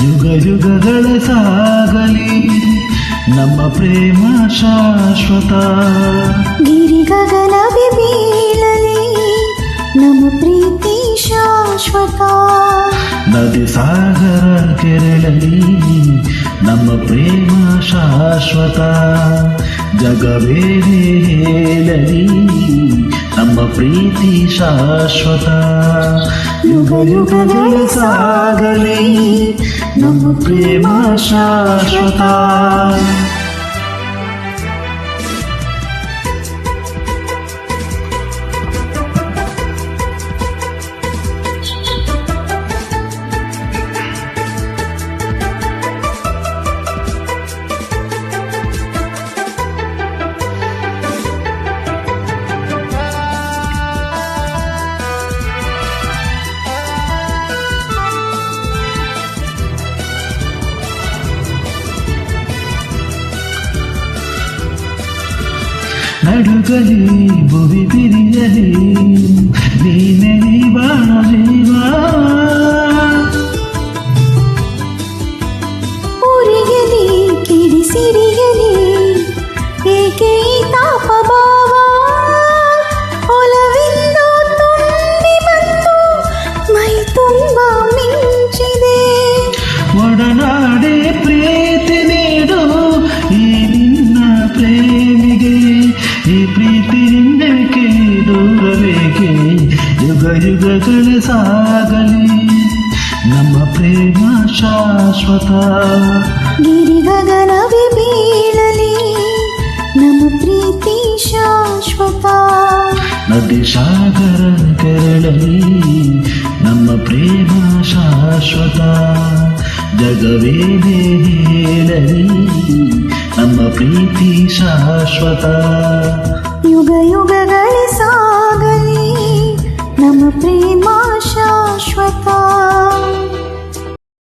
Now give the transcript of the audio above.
ಯುಗ ಯುಗಗಳ ಸಾಗಲಿ ನಮ್ಮ ಪ್ರೇಮ ಶಾಶ್ವತ. ಗಿರಿ ಗಗನವೇ ಬೀಳಲಿ ನಮ್ಮ ಪ್ರೀತಿ ಶಾಶ್ವತ. ನದಿ ಸಾಗರ ಕೆರಳಲಿ ನಮ್ಮ ಪ್ರೇಮ ಶಾಶ್ವತ. ಜಗವೇ ಹೇಳಲಿ ನಮ್ಮ ಪ್ರೀತಿ ಶಾಶ್ವತ. ಯುಗ ಯುಗಗಳ ಸಾಗಲಿ ನಮ್ಮ ಪ್ರೇಮ ಶಾಶ್ವತ. ನಡುಗಲಿ ಭುವಿ ಬಿರಿಯಲಿ ನೀನೇ ಬಾಣ ಜೀವ. ಉರಿಯಲಿ ಕಿಡಿಸಿರಿಯಲಿ ಏಕೆ ಈ ತಾಪ ಭಾವ. ಒಲವೆಂದು ತುಂಬಿ ಬಂದು ಮೈ ತುಂಬ ಮಿಂಚಿದೆ. ಒಡನಾಡೆ ಪ್ರೀತಿ ನೀಡು ಈ ನಿನ್ನ ಪ್ರೇಮಿಗೆ. ಈ ಪ್ರೀತಿ ನಿಂದಕ್ಕೆ ದೂರಬೇಕೆ. ಯುಗ ಯುಗಗಳ ಸಾಗಲಿ ನಮ್ಮ ಪ್ರೇಮ ಶಾಶ್ವತ. ಗಿರಿ ಗಗನವೇ ಬೀಳಲಿ ನಮ್ಮ ಪ್ರೀತಿ ಶಾಶ್ವತ. ನದಿ ಸಾಗರ ಕೆರಳಲಿ ನಮ್ಮ ಪ್ರೇಮ ಶಾಶ್ವತ. ಜಗವೇ ಹೇಳಲಿ ನಮ್ಮ ಪ್ರೀತಿ ಶಾಶ್ವತ. ಯುಗ ಯುಗಗಳ ಸಾಗಲಿ ನಮ್ಮ ಪ್ರೇಮ